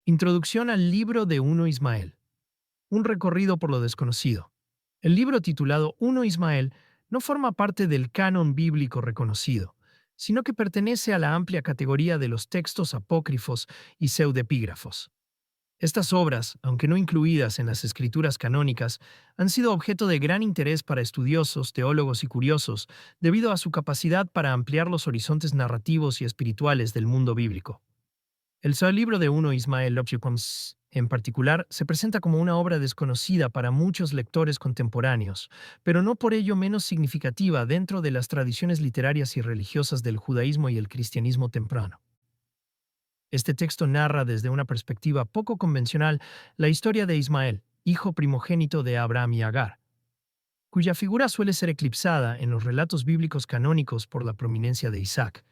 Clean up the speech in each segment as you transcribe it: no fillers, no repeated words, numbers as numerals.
Introducción al libro de Uno Ismael. Un recorrido por lo desconocido. El libro titulado Uno Ismael no forma parte del canon bíblico reconocido, sino que pertenece a la amplia categoría de los textos apócrifos y pseudepígrafos. Estas obras, aunque no incluidas en las escrituras canónicas, han sido objeto de gran interés para estudiosos, teólogos y curiosos, debido a su capacidad para ampliar los horizontes narrativos y espirituales del mundo bíblico. El libro de Uno Ismael Lobshipoms, en particular, se presenta como una obra desconocida para muchos lectores contemporáneos, pero no por ello menos significativa dentro de las tradiciones literarias y religiosas del judaísmo y el cristianismo temprano. Este texto narra desde una perspectiva poco convencional la historia de Ismael, hijo primogénito de Abraham y Agar, cuya figura suele ser eclipsada en los relatos bíblicos canónicos por la prominencia de Isaac.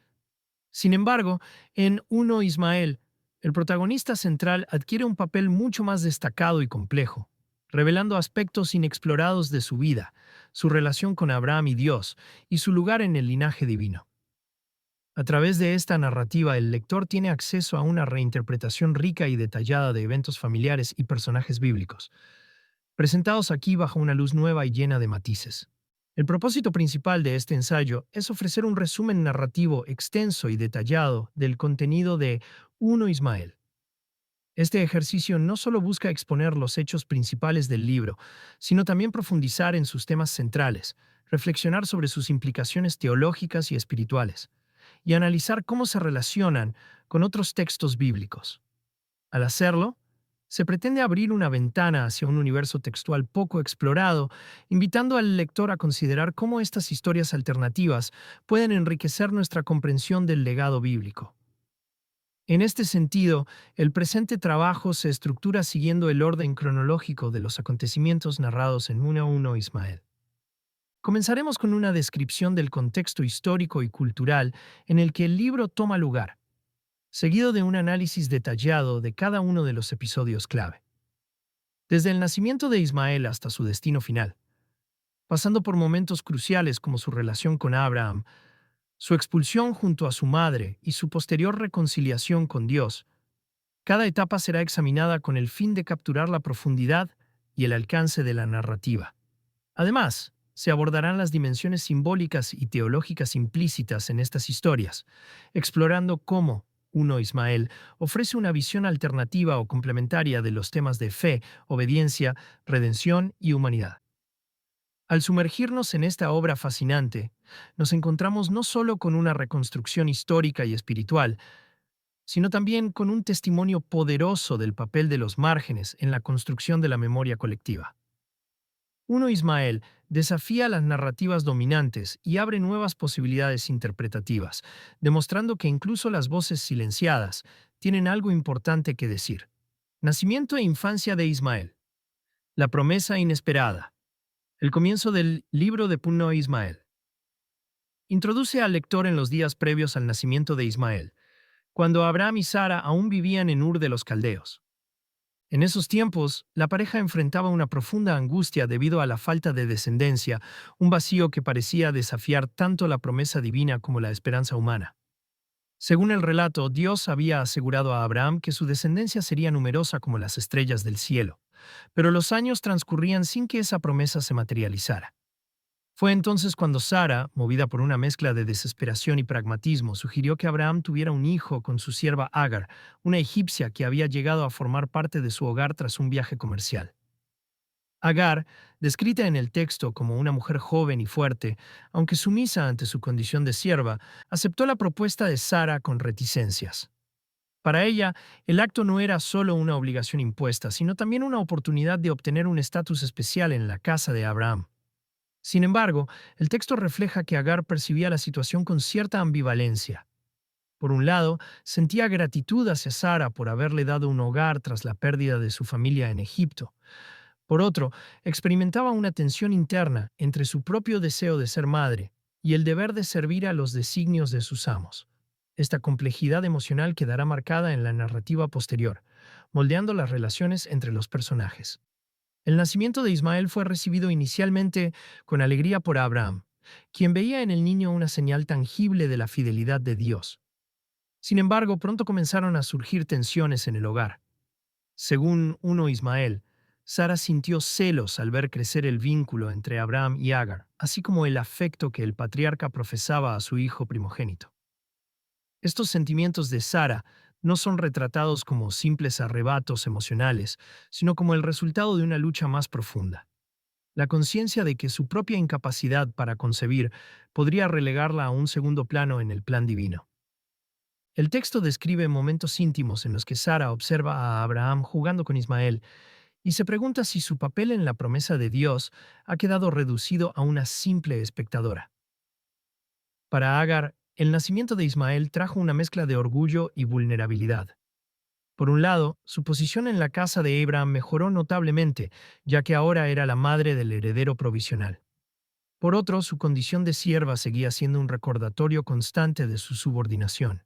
Sin embargo, en Uno Ismael, el protagonista central adquiere un papel mucho más destacado y complejo, revelando aspectos inexplorados de su vida, su relación con Abraham y Dios, y su lugar en el linaje divino. A través de esta narrativa, el lector tiene acceso a una reinterpretación rica y detallada de eventos familiares y personajes bíblicos, presentados aquí bajo una luz nueva y llena de matices. El propósito principal de este ensayo es ofrecer un resumen narrativo extenso y detallado del contenido de Uno Ismael. Este ejercicio no solo busca exponer los hechos principales del libro, sino también profundizar en sus temas centrales, reflexionar sobre sus implicaciones teológicas y espirituales, y analizar cómo se relacionan con otros textos bíblicos. Al hacerlo, se pretende abrir una ventana hacia un universo textual poco explorado, invitando al lector a considerar cómo estas historias alternativas pueden enriquecer nuestra comprensión del legado bíblico. En este sentido, el presente trabajo se estructura siguiendo el orden cronológico de los acontecimientos narrados en Uno a Uno Ismael. Comenzaremos con una descripción del contexto histórico y cultural en el que el libro toma lugar, seguido de un análisis detallado de cada uno de los episodios clave. Desde el nacimiento de Ismael hasta su destino final, pasando por momentos cruciales como su relación con Abraham, su expulsión junto a su madre y su posterior reconciliación con Dios, cada etapa será examinada con el fin de capturar la profundidad y el alcance de la narrativa. Además, se abordarán las dimensiones simbólicas y teológicas implícitas en estas historias, explorando cómo Uno Ismael ofrece una visión alternativa o complementaria de los temas de fe, obediencia, redención y humanidad. Al sumergirnos en esta obra fascinante, nos encontramos no solo con una reconstrucción histórica y espiritual, sino también con un testimonio poderoso del papel de los márgenes en la construcción de la memoria colectiva. Uno Ismael desafía las narrativas dominantes y abre nuevas posibilidades interpretativas, demostrando que incluso las voces silenciadas tienen algo importante que decir. Nacimiento e infancia de Ismael. La promesa inesperada. El comienzo del libro de Uno Ismael. Introduce al lector en los días previos al nacimiento de Ismael, cuando Abraham y Sara aún vivían en Ur de los Caldeos. En esos tiempos, la pareja enfrentaba una profunda angustia debido a la falta de descendencia, un vacío que parecía desafiar tanto la promesa divina como la esperanza humana. Según el relato, Dios había asegurado a Abraham que su descendencia sería numerosa como las estrellas del cielo, pero los años transcurrían sin que esa promesa se materializara. Fue entonces cuando Sara, movida por una mezcla de desesperación y pragmatismo, sugirió que Abraham tuviera un hijo con su sierva Agar, una egipcia que había llegado a formar parte de su hogar tras un viaje comercial. Agar, descrita en el texto como una mujer joven y fuerte, aunque sumisa ante su condición de sierva, aceptó la propuesta de Sara con reticencias. Para ella, el acto no era solo una obligación impuesta, sino también una oportunidad de obtener un estatus especial en la casa de Abraham. Sin embargo, el texto refleja que Agar percibía la situación con cierta ambivalencia. Por un lado, sentía gratitud hacia Sara por haberle dado un hogar tras la pérdida de su familia en Egipto. Por otro, experimentaba una tensión interna entre su propio deseo de ser madre y el deber de servir a los designios de sus amos. Esta complejidad emocional quedará marcada en la narrativa posterior, moldeando las relaciones entre los personajes. El nacimiento de Ismael fue recibido inicialmente con alegría por Abraham, quien veía en el niño una señal tangible de la fidelidad de Dios. Sin embargo, pronto comenzaron a surgir tensiones en el hogar. Según 1 Ismael, Sara sintió celos al ver crecer el vínculo entre Abraham y Agar, así como el afecto que el patriarca profesaba a su hijo primogénito. Estos sentimientos de Sara no son retratados como simples arrebatos emocionales, sino como el resultado de una lucha más profunda. La conciencia de que su propia incapacidad para concebir podría relegarla a un segundo plano en el plan divino. El texto describe momentos íntimos en los que Sara observa a Abraham jugando con Ismael y se pregunta si su papel en la promesa de Dios ha quedado reducido a una simple espectadora. Para Agar, el nacimiento de Ismael trajo una mezcla de orgullo y vulnerabilidad. Por un lado, su posición en la casa de Abraham mejoró notablemente, ya que ahora era la madre del heredero provisional. Por otro, su condición de sierva seguía siendo un recordatorio constante de su subordinación.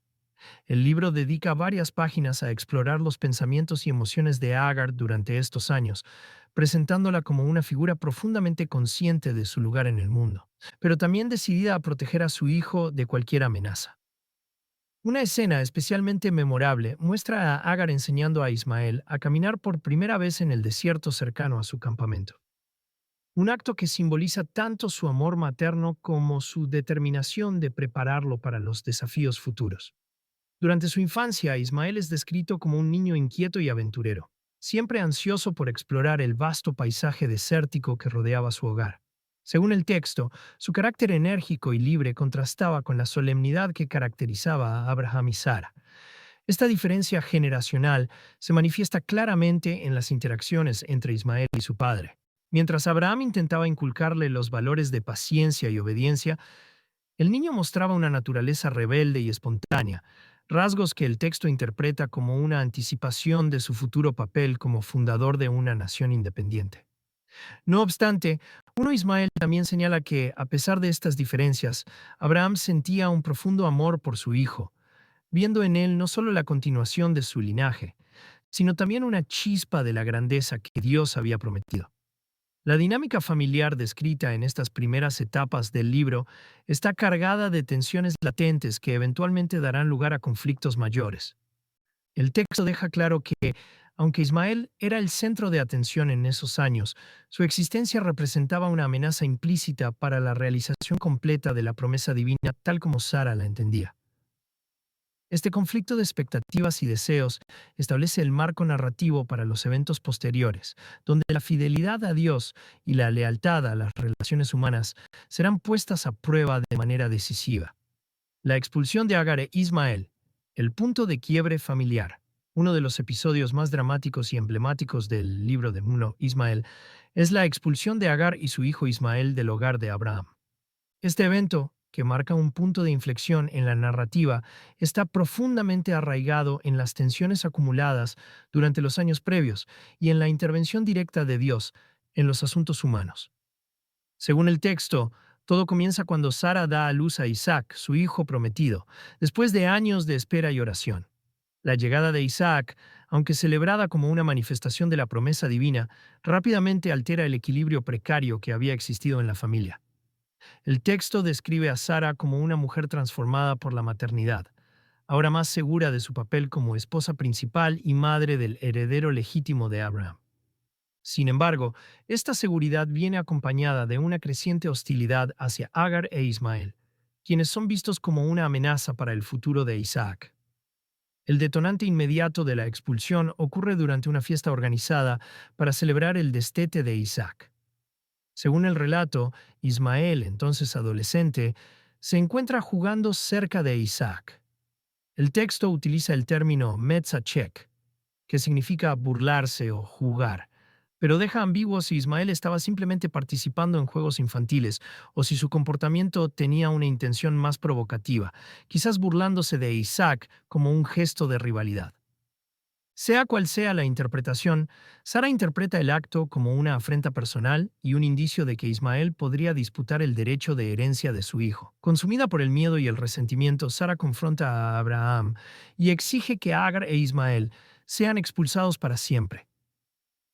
El libro dedica varias páginas a explorar los pensamientos y emociones de Agar durante estos años, presentándola como una figura profundamente consciente de su lugar en el mundo, pero también decidida a proteger a su hijo de cualquier amenaza. Una escena especialmente memorable muestra a Agar enseñando a Ismael a caminar por primera vez en el desierto cercano a su campamento. Un acto que simboliza tanto su amor materno como su determinación de prepararlo para los desafíos futuros. Durante su infancia, Ismael es descrito como un niño inquieto y aventurero, siempre ansioso por explorar el vasto paisaje desértico que rodeaba su hogar. Según el texto, su carácter enérgico y libre contrastaba con la solemnidad que caracterizaba a Abraham y Sara. Esta diferencia generacional se manifiesta claramente en las interacciones entre Ismael y su padre. Mientras Abraham intentaba inculcarle los valores de paciencia y obediencia, el niño mostraba una naturaleza rebelde y espontánea, rasgos que el texto interpreta como una anticipación de su futuro papel como fundador de una nación independiente. No obstante, uno Ismael también señala que, a pesar de estas diferencias, Abraham sentía un profundo amor por su hijo, viendo en él no solo la continuación de su linaje, sino también una chispa de la grandeza que Dios había prometido. La dinámica familiar descrita en estas primeras etapas del libro está cargada de tensiones latentes que eventualmente darán lugar a conflictos mayores. El texto deja claro que, aunque Ismael era el centro de atención en esos años, su existencia representaba una amenaza implícita para la realización completa de la promesa divina tal como Sara la entendía. Este conflicto de expectativas y deseos establece el marco narrativo para los eventos posteriores, donde la fidelidad a Dios y la lealtad a las relaciones humanas serán puestas a prueba de manera decisiva. La expulsión de Agar e Ismael, el punto de quiebre familiar, uno de los episodios más dramáticos y emblemáticos del libro de Ismael, es la expulsión de Agar y su hijo Ismael del hogar de Abraham. Este evento, que marca un punto de inflexión en la narrativa, está profundamente arraigado en las tensiones acumuladas durante los años previos y en la intervención directa de Dios en los asuntos humanos. Según el texto, todo comienza cuando Sara da a luz a Isaac, su hijo prometido, después de años de espera y oración. La llegada de Isaac, aunque celebrada como una manifestación de la promesa divina, rápidamente altera el equilibrio precario que había existido en la familia. El texto describe a Sara como una mujer transformada por la maternidad, ahora más segura de su papel como esposa principal y madre del heredero legítimo de Abraham. Sin embargo, esta seguridad viene acompañada de una creciente hostilidad hacia Agar e Ismael, quienes son vistos como una amenaza para el futuro de Isaac. El detonante inmediato de la expulsión ocurre durante una fiesta organizada para celebrar el destete de Isaac. Según el relato, Ismael, entonces adolescente, se encuentra jugando cerca de Isaac. El texto utiliza el término metzachek, que significa burlarse o jugar, pero deja ambiguo si Ismael estaba simplemente participando en juegos infantiles o si su comportamiento tenía una intención más provocativa, quizás burlándose de Isaac como un gesto de rivalidad. Sea cual sea la interpretación, Sara interpreta el acto como una afrenta personal y un indicio de que Ismael podría disputar el derecho de herencia de su hijo. Consumida por el miedo y el resentimiento, Sara confronta a Abraham y exige que Agar e Ismael sean expulsados para siempre.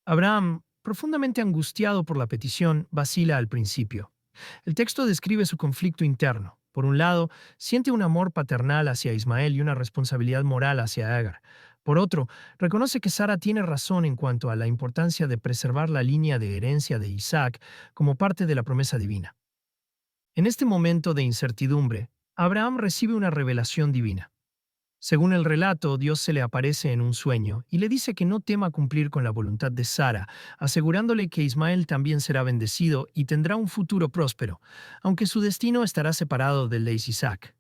Abraham, profundamente angustiado por la petición, vacila al principio. El texto describe su conflicto interno. Por un lado, siente un amor paternal hacia Ismael y una responsabilidad moral hacia Agar. Por otro, reconoce que Sara tiene razón en cuanto a la importancia de preservar la línea de herencia de Isaac como parte de la promesa divina. En este momento de incertidumbre, Abraham recibe una revelación divina. Según el relato, Dios se le aparece en un sueño y le dice que no tema cumplir con la voluntad de Sara, asegurándole que Ismael también será bendecido y tendrá un futuro próspero, aunque su destino estará separado del de Isaac.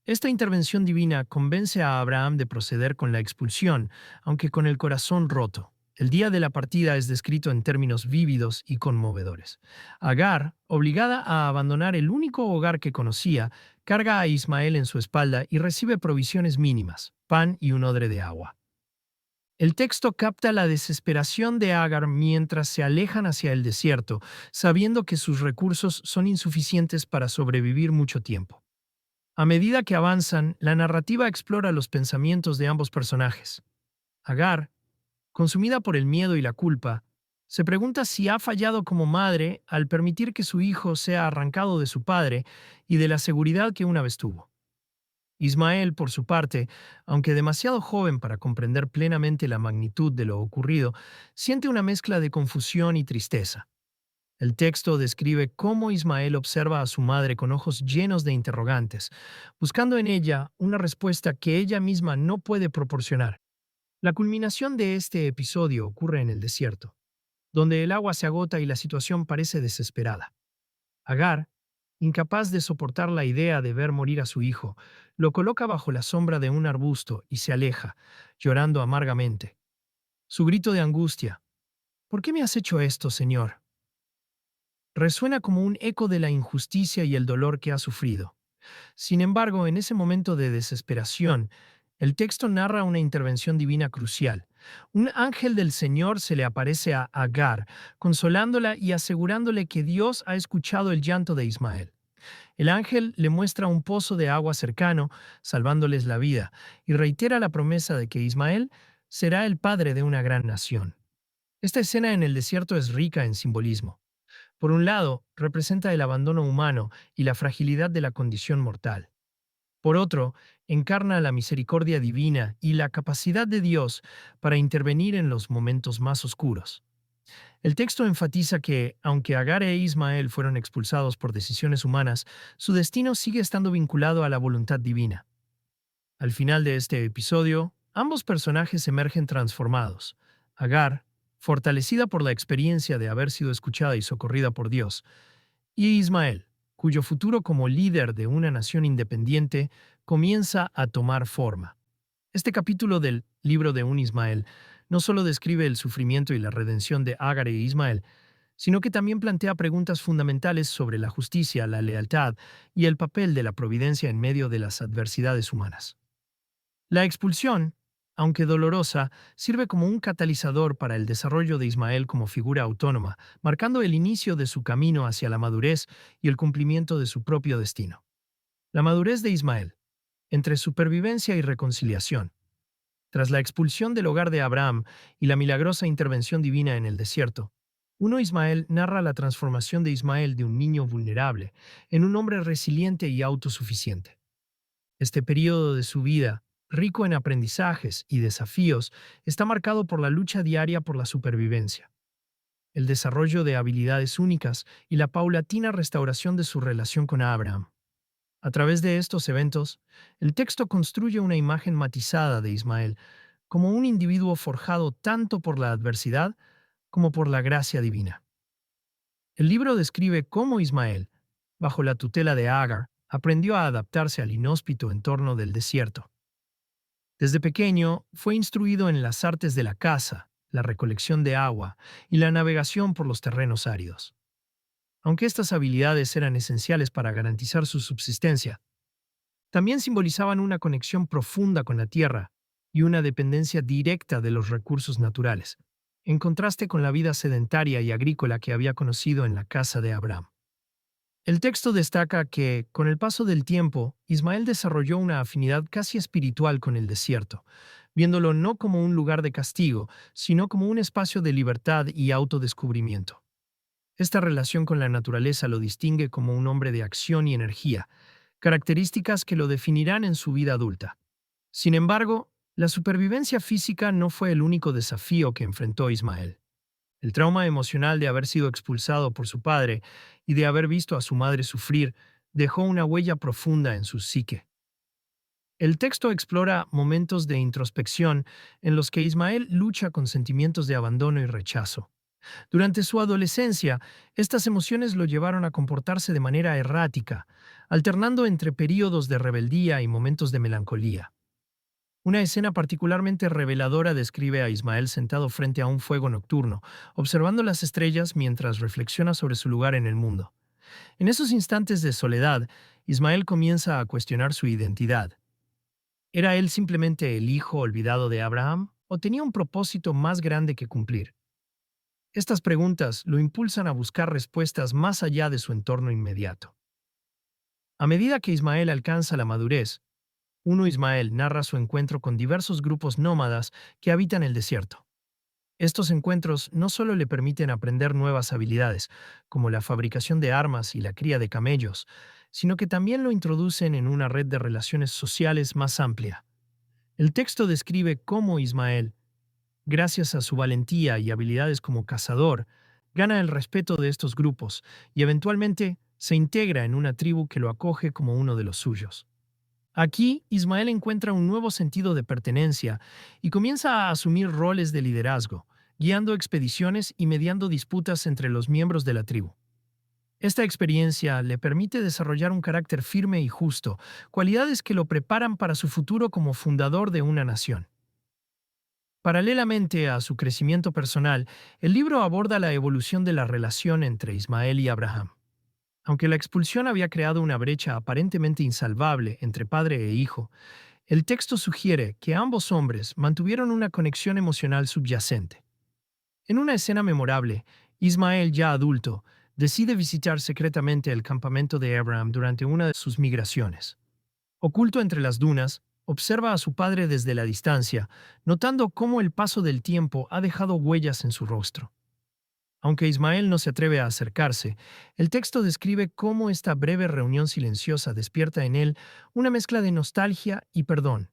Esta intervención divina convence a Abraham de proceder con la expulsión, aunque con el corazón roto. El día de la partida es descrito en términos vívidos y conmovedores. Agar, obligada a abandonar el único hogar que conocía, carga a Ismael en su espalda y recibe provisiones mínimas, pan y un odre de agua. El texto capta la desesperación de Agar mientras se alejan hacia el desierto, sabiendo que sus recursos son insuficientes para sobrevivir mucho tiempo. A medida que avanzan, la narrativa explora los pensamientos de ambos personajes. Agar, consumida por el miedo y la culpa, se pregunta si ha fallado como madre al permitir que su hijo sea arrancado de su padre y de la seguridad que una vez tuvo. Ismael, por su parte, aunque demasiado joven para comprender plenamente la magnitud de lo ocurrido, siente una mezcla de confusión y tristeza. El texto describe cómo Ismael observa a su madre con ojos llenos de interrogantes, buscando en ella una respuesta que ella misma no puede proporcionar. La culminación de este episodio ocurre en el desierto, donde el agua se agota y la situación parece desesperada. Agar, incapaz de soportar la idea de ver morir a su hijo, lo coloca bajo la sombra de un arbusto y se aleja, llorando amargamente. Su grito de angustia, ¿por qué me has hecho esto, Señor?, resuena como un eco de la injusticia y el dolor que ha sufrido. Sin embargo, en ese momento de desesperación, el texto narra una intervención divina crucial. Un ángel del Señor se le aparece a Agar, consolándola y asegurándole que Dios ha escuchado el llanto de Ismael. El ángel le muestra un pozo de agua cercano, salvándoles la vida, y reitera la promesa de que Ismael será el padre de una gran nación. Esta escena en el desierto es rica en simbolismo. Por un lado, representa el abandono humano y la fragilidad de la condición mortal. Por otro, encarna la misericordia divina y la capacidad de Dios para intervenir en los momentos más oscuros. El texto enfatiza que, aunque Agar e Ismael fueron expulsados por decisiones humanas, su destino sigue estando vinculado a la voluntad divina. Al final de este episodio, ambos personajes emergen transformados. Agar, fortalecida por la experiencia de haber sido escuchada y socorrida por Dios, y Ismael, cuyo futuro como líder de una nación independiente comienza a tomar forma. Este capítulo del libro de un Ismael no solo describe el sufrimiento y la redención de Agar e Ismael, sino que también plantea preguntas fundamentales sobre la justicia, la lealtad y el papel de la providencia en medio de las adversidades humanas. La expulsión, aunque dolorosa, sirve como un catalizador para el desarrollo de Ismael como figura autónoma, marcando el inicio de su camino hacia la madurez y el cumplimiento de su propio destino. La madurez de Ismael, entre supervivencia y reconciliación. Tras la expulsión del hogar de Abraham y la milagrosa intervención divina en el desierto, 1 Ismael narra la transformación de Ismael de un niño vulnerable en un hombre resiliente y autosuficiente. Este periodo de su vida, rico en aprendizajes y desafíos, está marcado por la lucha diaria por la supervivencia, el desarrollo de habilidades únicas y la paulatina restauración de su relación con Abraham. A través de estos eventos, el texto construye una imagen matizada de Ismael como un individuo forjado tanto por la adversidad como por la gracia divina. El libro describe cómo Ismael, bajo la tutela de Agar, aprendió a adaptarse al inhóspito entorno del desierto. Desde pequeño fue instruido en las artes de la caza, la recolección de agua y la navegación por los terrenos áridos. Aunque estas habilidades eran esenciales para garantizar su subsistencia, también simbolizaban una conexión profunda con la tierra y una dependencia directa de los recursos naturales, en contraste con la vida sedentaria y agrícola que había conocido en la casa de Abraham. El texto destaca que, con el paso del tiempo, Ismael desarrolló una afinidad casi espiritual con el desierto, viéndolo no como un lugar de castigo, sino como un espacio de libertad y autodescubrimiento. Esta relación con la naturaleza lo distingue como un hombre de acción y energía, características que lo definirán en su vida adulta. Sin embargo, La supervivencia física no fue el único desafío que enfrentó Ismael. El trauma emocional de haber sido expulsado por su padre y de haber visto a su madre sufrir dejó una huella profunda en su psique. El texto explora momentos de introspección en los que Ismael lucha con sentimientos de abandono y rechazo. Durante su adolescencia, estas emociones lo llevaron a comportarse de manera errática, alternando entre períodos de rebeldía y momentos de melancolía. Una escena particularmente reveladora describe a Ismael sentado frente a un fuego nocturno, observando las estrellas mientras reflexiona sobre su lugar en el mundo. En esos instantes de soledad, Ismael comienza a cuestionar su identidad. ¿Era él simplemente el hijo olvidado de Abraham o tenía un propósito más grande que cumplir? Estas preguntas lo impulsan a buscar respuestas más allá de su entorno inmediato. A medida que Ismael alcanza la madurez, uno Ismael narra su encuentro con diversos grupos nómadas que habitan el desierto. Estos encuentros no solo le permiten aprender nuevas habilidades, como la fabricación de armas y la cría de camellos, sino que también lo introducen en una red de relaciones sociales más amplia. El texto describe cómo Ismael, gracias a su valentía y habilidades como cazador, gana el respeto de estos grupos y eventualmente se integra en una tribu que lo acoge como uno de los suyos. Aquí, Ismael encuentra un nuevo sentido de pertenencia y comienza a asumir roles de liderazgo, guiando expediciones y mediando disputas entre los miembros de la tribu. Esta experiencia le permite desarrollar un carácter firme y justo, cualidades que lo preparan para su futuro como fundador de una nación. Paralelamente a su crecimiento personal, el libro aborda la evolución de la relación entre Ismael y Abraham. Aunque la expulsión había creado una brecha aparentemente insalvable entre padre e hijo, el texto sugiere que ambos hombres mantuvieron una conexión emocional subyacente. En una escena memorable, Ismael, ya adulto, decide visitar secretamente el campamento de Abraham durante una de sus migraciones. Oculto entre las dunas, observa a su padre desde la distancia, notando cómo el paso del tiempo ha dejado huellas en su rostro. Aunque Ismael no se atreve a acercarse, el texto describe cómo esta breve reunión silenciosa despierta en él una mezcla de nostalgia y perdón.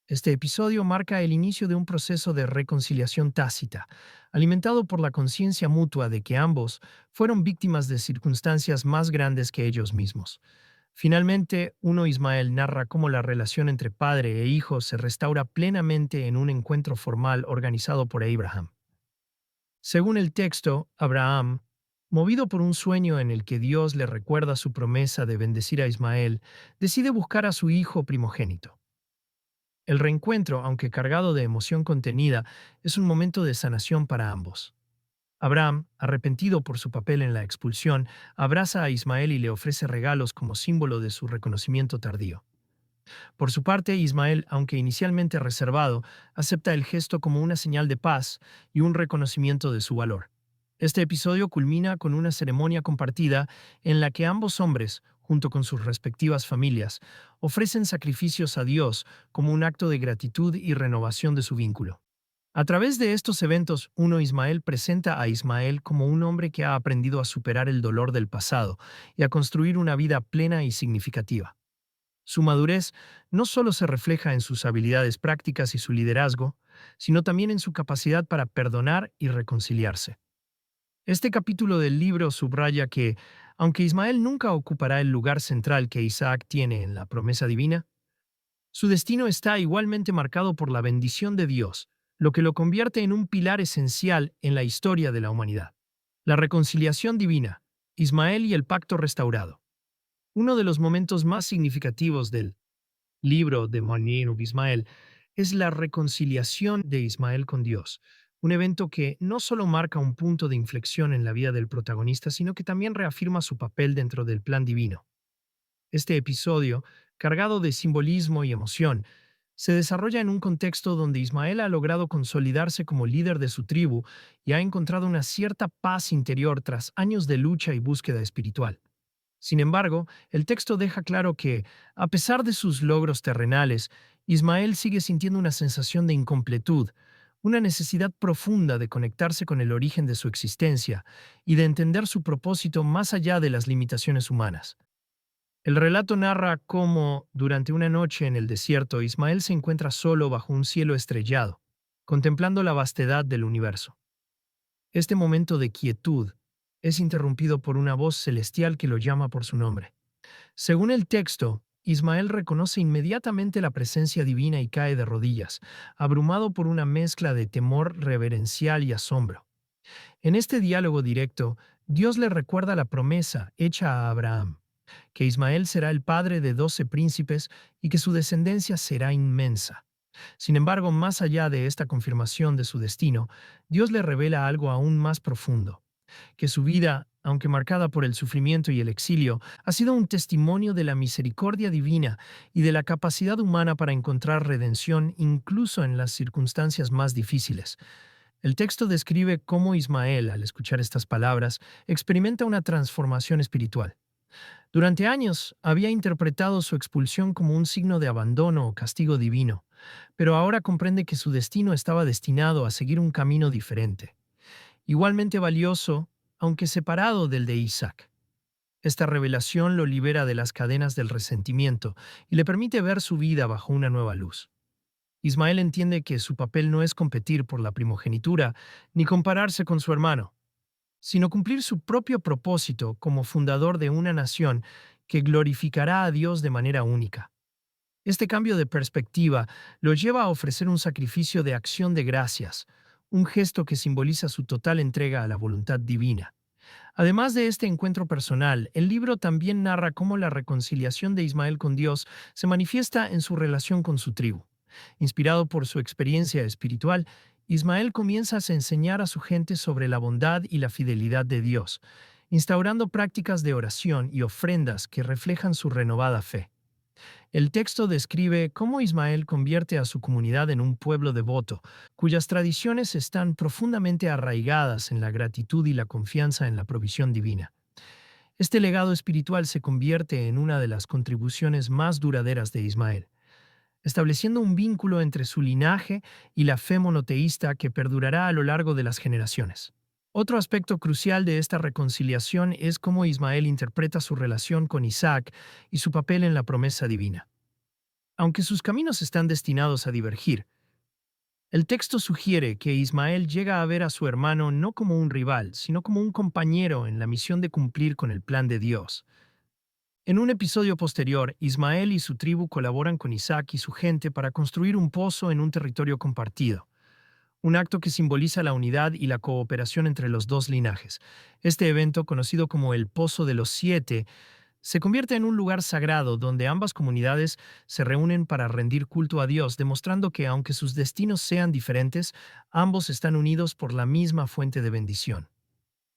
Este episodio marca el inicio de un proceso de reconciliación tácita, alimentado por la conciencia mutua de que ambos fueron víctimas de circunstancias más grandes que ellos mismos. Finalmente, uno Ismael narra cómo la relación entre padre e hijo se restaura plenamente en un encuentro formal organizado por Abraham. Según el texto, Abraham, movido por un sueño en el que Dios le recuerda su promesa de bendecir a Ismael, decide buscar a su hijo primogénito. El reencuentro, aunque cargado de emoción contenida, es un momento de sanación para ambos. Abraham, arrepentido por su papel en la expulsión, abraza a Ismael y le ofrece regalos como símbolo de su reconocimiento tardío. Por su parte, Ismael, aunque inicialmente reservado, acepta el gesto como una señal de paz y un reconocimiento de su valor. Este episodio culmina con una ceremonia compartida en la que ambos hombres, junto con sus respectivas familias, ofrecen sacrificios a Dios como un acto de gratitud y renovación de su vínculo. A través de estos eventos, uno Ismael presenta a Ismael como un hombre que ha aprendido a superar el dolor del pasado y a construir una vida plena y significativa. Su madurez no solo se refleja en sus habilidades prácticas y su liderazgo, sino también en su capacidad para perdonar y reconciliarse. Este capítulo del libro subraya que, aunque Ismael nunca ocupará el lugar central que Isaac tiene en la promesa divina, su destino está igualmente marcado por la bendición de Dios, lo que lo convierte en un pilar esencial en la historia de la humanidad. La reconciliación divina, Ismael y el pacto restaurado. Uno de los momentos más significativos del libro de Manir Ismael es la reconciliación de Ismael con Dios, un evento que no solo marca un punto de inflexión en la vida del protagonista, sino que también reafirma su papel dentro del plan divino. Este episodio, cargado de simbolismo y emoción, se desarrolla en un contexto donde Ismael ha logrado consolidarse como líder de su tribu y ha encontrado una cierta paz interior tras años de lucha y búsqueda espiritual. Sin embargo, el texto deja claro que, a pesar de sus logros terrenales, Ismael sigue sintiendo una sensación de incompletud, una necesidad profunda de conectarse con el origen de su existencia y de entender su propósito más allá de las limitaciones humanas. El relato narra cómo, durante una noche en el desierto, Ismael se encuentra solo bajo un cielo estrellado, contemplando la vastedad del universo. Este momento de quietud es interrumpido por una voz celestial que lo llama por su nombre. Según el texto, Ismael reconoce inmediatamente la presencia divina y cae de rodillas, abrumado por una mezcla de temor reverencial y asombro. En este diálogo directo, Dios le recuerda la promesa hecha a Abraham, que Ismael será el padre de 12 príncipes y que su descendencia será inmensa. Sin embargo, más allá de esta confirmación de su destino, Dios le revela algo aún más profundo, que su vida, aunque marcada por el sufrimiento y el exilio, ha sido un testimonio de la misericordia divina y de la capacidad humana para encontrar redención incluso en las circunstancias más difíciles. El texto describe cómo Ismael, al escuchar estas palabras, experimenta una transformación espiritual. Durante años había interpretado su expulsión como un signo de abandono o castigo divino, pero ahora comprende que su destino estaba destinado a seguir un camino diferente, igualmente valioso, aunque separado del de Isaac. Esta revelación lo libera de las cadenas del resentimiento y le permite ver su vida bajo una nueva luz. Ismael entiende que su papel no es competir por la primogenitura ni compararse con su hermano, sino cumplir su propio propósito como fundador de una nación que glorificará a Dios de manera única. Este cambio de perspectiva lo lleva a ofrecer un sacrificio de acción de gracias, un gesto que simboliza su total entrega a la voluntad divina. Además de este encuentro personal, el libro también narra cómo la reconciliación de Ismael con Dios se manifiesta en su relación con su tribu. Inspirado por su experiencia espiritual, Ismael comienza a enseñar a su gente sobre la bondad y la fidelidad de Dios, instaurando prácticas de oración y ofrendas que reflejan su renovada fe. El texto describe cómo Ismael convierte a su comunidad en un pueblo devoto, cuyas tradiciones están profundamente arraigadas en la gratitud y la confianza en la provisión divina. Este legado espiritual se convierte en una de las contribuciones más duraderas de Ismael, estableciendo un vínculo entre su linaje y la fe monoteísta que perdurará a lo largo de las generaciones. Otro aspecto crucial de esta reconciliación es cómo Ismael interpreta su relación con Isaac y su papel en la promesa divina. Aunque sus caminos están destinados a divergir, el texto sugiere que Ismael llega a ver a su hermano no como un rival, sino como un compañero en la misión de cumplir con el plan de Dios. En un episodio posterior, Ismael y su tribu colaboran con Isaac y su gente para construir un pozo en un territorio compartido, un acto que simboliza la unidad y la cooperación entre los dos linajes. Este evento, conocido como el Pozo de los Siete, se convierte en un lugar sagrado donde ambas comunidades se reúnen para rendir culto a Dios, demostrando que aunque sus destinos sean diferentes, ambos están unidos por la misma fuente de bendición.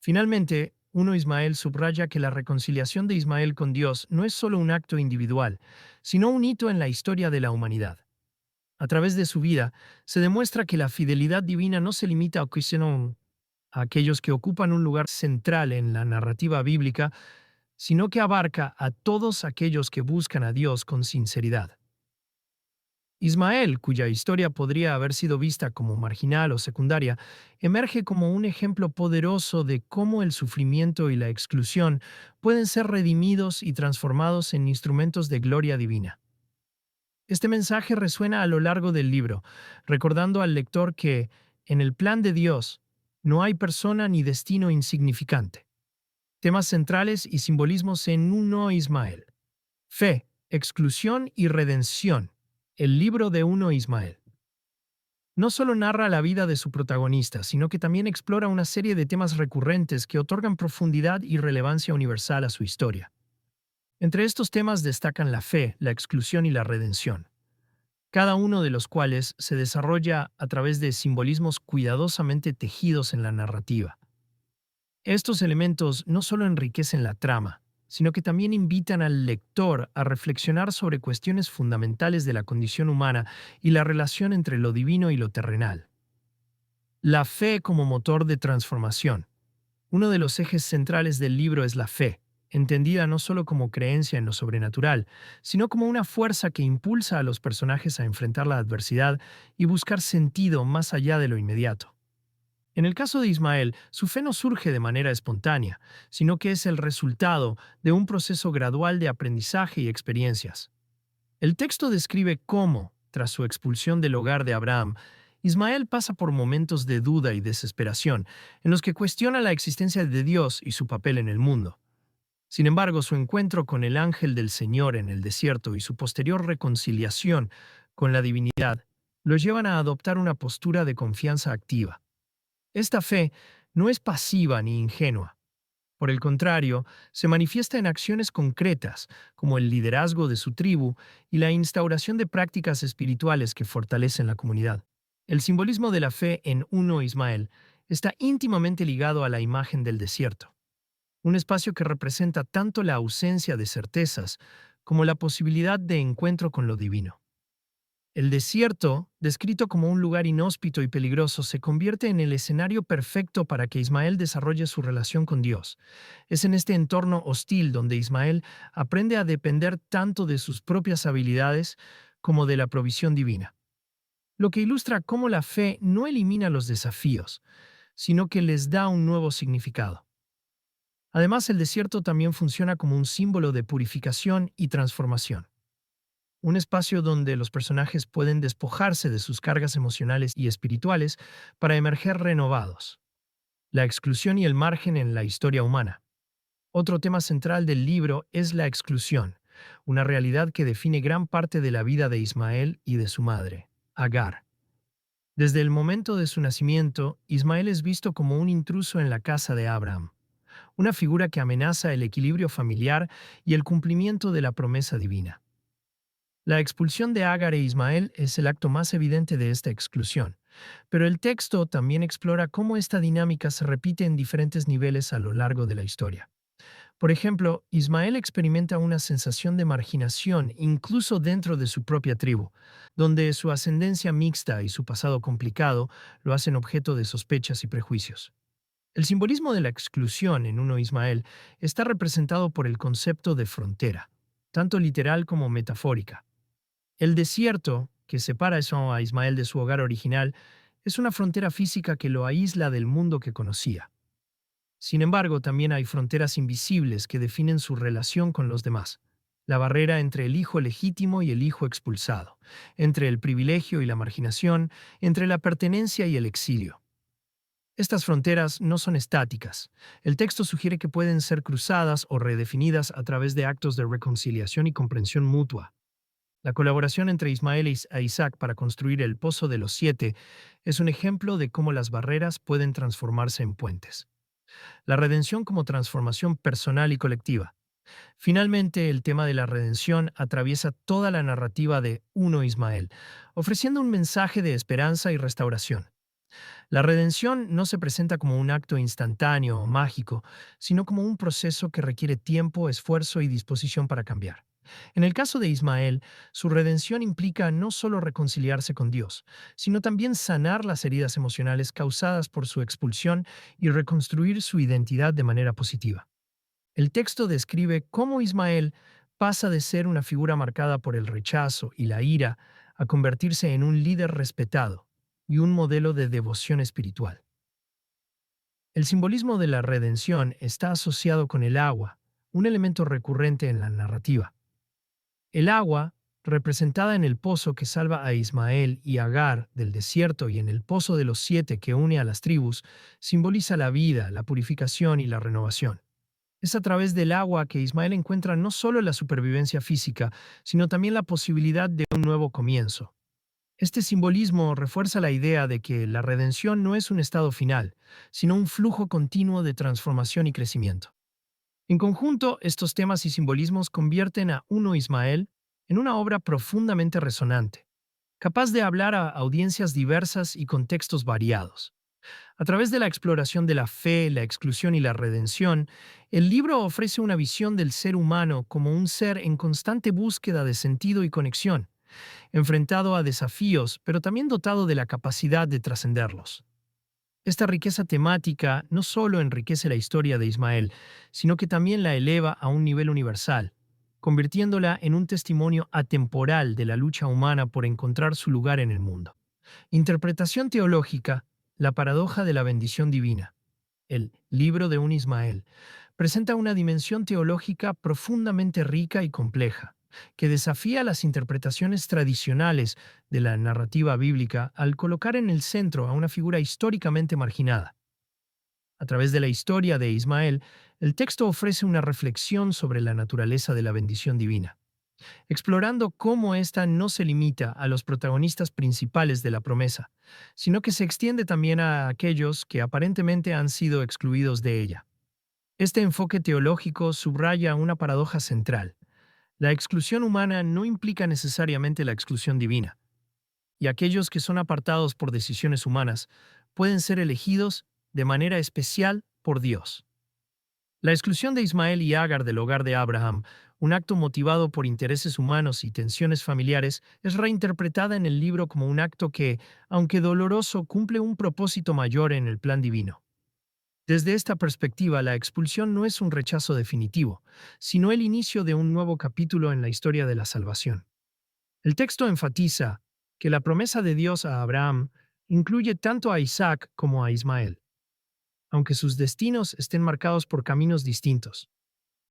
Finalmente, Ismael subraya que la reconciliación de Ismael con Dios no es solo un acto individual, sino un hito en la historia de la humanidad. A través de su vida, se demuestra que la fidelidad divina no se limita a aquellos que ocupan un lugar central en la narrativa bíblica, sino que abarca a todos aquellos que buscan a Dios con sinceridad. Ismael, cuya historia podría haber sido vista como marginal o secundaria, emerge como un ejemplo poderoso de cómo el sufrimiento y la exclusión pueden ser redimidos y transformados en instrumentos de gloria divina. Este mensaje resuena a lo largo del libro, recordando al lector que, en el plan de Dios, no hay persona ni destino insignificante. Temas centrales y simbolismos en Ismael. Fe, exclusión y redención. El libro de Ismael. No solo narra la vida de su protagonista, sino que también explora una serie de temas recurrentes que otorgan profundidad y relevancia universal a su historia. Entre estos temas destacan la fe, la exclusión y la redención, cada uno de los cuales se desarrolla a través de simbolismos cuidadosamente tejidos en la narrativa. Estos elementos no solo enriquecen la trama, sino que también invitan al lector a reflexionar sobre cuestiones fundamentales de la condición humana y la relación entre lo divino y lo terrenal. La fe como motor de transformación. Uno de los ejes centrales del libro es la fe, entendida no solo como creencia en lo sobrenatural, sino como una fuerza que impulsa a los personajes a enfrentar la adversidad y buscar sentido más allá de lo inmediato. En el caso de Ismael, su fe no surge de manera espontánea, sino que es el resultado de un proceso gradual de aprendizaje y experiencias. El texto describe cómo, tras su expulsión del hogar de Abraham, Ismael pasa por momentos de duda y desesperación, en los que cuestiona la existencia de Dios y su papel en el mundo. Sin embargo, su encuentro con el ángel del Señor en el desierto y su posterior reconciliación con la divinidad lo llevan a adoptar una postura de confianza activa. Esta fe no es pasiva ni ingenua. Por el contrario, se manifiesta en acciones concretas, como el liderazgo de su tribu y la instauración de prácticas espirituales que fortalecen la comunidad. El simbolismo de la fe en uno Ismael está íntimamente ligado a la imagen del desierto, un espacio que representa tanto la ausencia de certezas como la posibilidad de encuentro con lo divino. El desierto, descrito como un lugar inhóspito y peligroso, se convierte en el escenario perfecto para que Ismael desarrolle su relación con Dios. Es en este entorno hostil donde Ismael aprende a depender tanto de sus propias habilidades como de la provisión divina, lo que ilustra cómo la fe no elimina los desafíos, sino que les da un nuevo significado. Además, el desierto también funciona como un símbolo de purificación y transformación, un espacio donde los personajes pueden despojarse de sus cargas emocionales y espirituales para emerger renovados. La exclusión y el margen en la historia humana. Otro tema central del libro es la exclusión, una realidad que define gran parte de la vida de Ismael y de su madre, Agar. Desde el momento de su nacimiento, Ismael es visto como un intruso en la casa de Abraham, una figura que amenaza el equilibrio familiar y el cumplimiento de la promesa divina. La expulsión de Agar e Ismael es el acto más evidente de esta exclusión, pero el texto también explora cómo esta dinámica se repite en diferentes niveles a lo largo de la historia. Por ejemplo, Ismael experimenta una sensación de marginación incluso dentro de su propia tribu, donde su ascendencia mixta y su pasado complicado lo hacen objeto de sospechas y prejuicios. El simbolismo de la exclusión en uno Ismael está representado por el concepto de frontera, tanto literal como metafórica. El desierto, que separa eso a Ismael de su hogar original, es una frontera física que lo aísla del mundo que conocía. Sin embargo, también hay fronteras invisibles que definen su relación con los demás. La barrera entre el hijo legítimo y el hijo expulsado, entre el privilegio y la marginación, entre la pertenencia y el exilio. Estas fronteras no son estáticas. El texto sugiere que pueden ser cruzadas o redefinidas a través de actos de reconciliación y comprensión mutua. La colaboración entre Ismael e Isaac para construir el Pozo de los Siete es un ejemplo de cómo las barreras pueden transformarse en puentes. La redención como transformación personal y colectiva. Finalmente, el tema de la redención atraviesa toda la narrativa de Uno Ismael, ofreciendo un mensaje de esperanza y restauración. La redención no se presenta como un acto instantáneo o mágico, sino como un proceso que requiere tiempo, esfuerzo y disposición para cambiar. En el caso de Ismael, su redención implica no solo reconciliarse con Dios, sino también sanar las heridas emocionales causadas por su expulsión y reconstruir su identidad de manera positiva. El texto describe cómo Ismael pasa de ser una figura marcada por el rechazo y la ira a convertirse en un líder respetado y un modelo de devoción espiritual. El simbolismo de la redención está asociado con el agua, un elemento recurrente en la narrativa. El agua, representada en el pozo que salva a Ismael y Agar del desierto y en el pozo de los siete que une a las tribus, simboliza la vida, la purificación y la renovación. Es a través del agua que Ismael encuentra no solo la supervivencia física, sino también la posibilidad de un nuevo comienzo. Este simbolismo refuerza la idea de que la redención no es un estado final, sino un flujo continuo de transformación y crecimiento. En conjunto, estos temas y simbolismos convierten a Uno Ismael en una obra profundamente resonante, capaz de hablar a audiencias diversas y contextos variados. A través de la exploración de la fe, la exclusión y la redención, el libro ofrece una visión del ser humano como un ser en constante búsqueda de sentido y conexión, enfrentado a desafíos, pero también dotado de la capacidad de trascenderlos. Esta riqueza temática no solo enriquece la historia de Ismael, sino que también la eleva a un nivel universal, convirtiéndola en un testimonio atemporal de la lucha humana por encontrar su lugar en el mundo. Interpretación teológica. La paradoja de la bendición divina. El libro de un Ismael presenta una dimensión teológica profundamente rica y compleja, que desafía las interpretaciones tradicionales de la narrativa bíblica al colocar en el centro a una figura históricamente marginada. A través de la historia de Ismael, el texto ofrece una reflexión sobre la naturaleza de la bendición divina, explorando cómo ésta no se limita a los protagonistas principales de la promesa, sino que se extiende también a aquellos que aparentemente han sido excluidos de ella. Este enfoque teológico subraya una paradoja central. La exclusión humana no implica necesariamente la exclusión divina, y aquellos que son apartados por decisiones humanas pueden ser elegidos de manera especial por Dios. La exclusión de Ismael y Agar del hogar de Abraham, un acto motivado por intereses humanos y tensiones familiares, es reinterpretada en el libro como un acto que, aunque doloroso, cumple un propósito mayor en el plan divino. Desde esta perspectiva, la expulsión no es un rechazo definitivo, sino el inicio de un nuevo capítulo en la historia de la salvación. El texto enfatiza que la promesa de Dios a Abraham incluye tanto a Isaac como a Ismael, aunque sus destinos estén marcados por caminos distintos.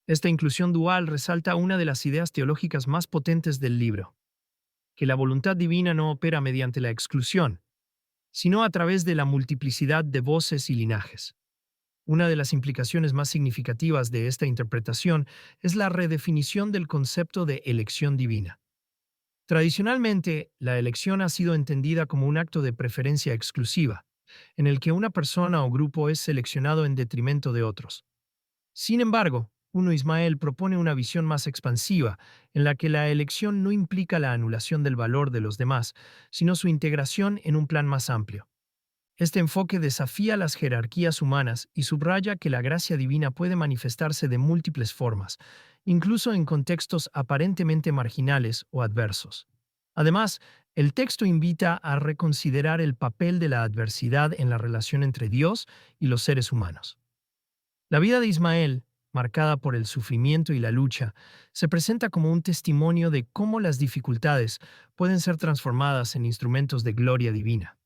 Esta inclusión dual resalta una de las ideas teológicas más potentes del libro, que la voluntad divina no opera mediante la exclusión, sino a través de la multiplicidad de voces y linajes. Una de las implicaciones más significativas de esta interpretación es la redefinición del concepto de elección divina. Tradicionalmente, la elección ha sido entendida como un acto de preferencia exclusiva, en el que una persona o grupo es seleccionado en detrimento de otros. Sin embargo, Uno Ismael propone una visión más expansiva, en la que la elección no implica la anulación del valor de los demás, sino su integración en un plan más amplio. Este enfoque desafía las jerarquías humanas y subraya que la gracia divina puede manifestarse de múltiples formas, incluso en contextos aparentemente marginales o adversos. Además, el texto invita a reconsiderar el papel de la adversidad en la relación entre Dios y los seres humanos. La vida de Ismael, marcada por el sufrimiento y la lucha, se presenta como un testimonio de cómo las dificultades pueden ser transformadas en instrumentos de gloria divina.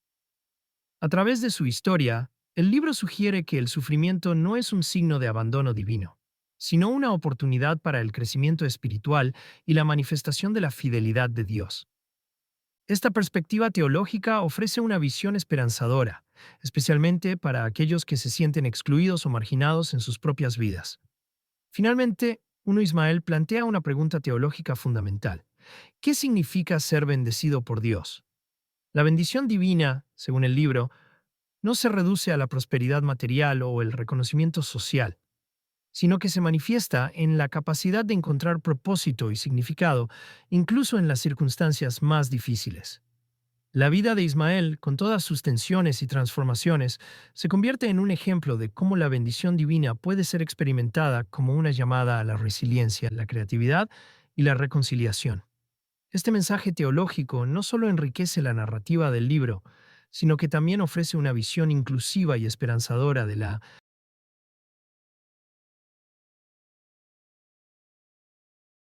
A través de su historia, el libro sugiere que el sufrimiento no es un signo de abandono divino, sino una oportunidad para el crecimiento espiritual y la manifestación de la fidelidad de Dios. Esta perspectiva teológica ofrece una visión esperanzadora, especialmente para aquellos que se sienten excluidos o marginados en sus propias vidas. Finalmente, Uno Ismael plantea una pregunta teológica fundamental. ¿Qué significa ser bendecido por Dios? La bendición divina, según el libro, no se reduce a la prosperidad material o el reconocimiento social, sino que se manifiesta en la capacidad de encontrar propósito y significado, incluso en las circunstancias más difíciles. La vida de Ismael, con todas sus tensiones y transformaciones, se convierte en un ejemplo de cómo la bendición divina puede ser experimentada como una llamada a la resiliencia, la creatividad y la reconciliación. Este mensaje teológico no solo enriquece la narrativa del libro, sino que también ofrece una visión inclusiva y esperanzadora de la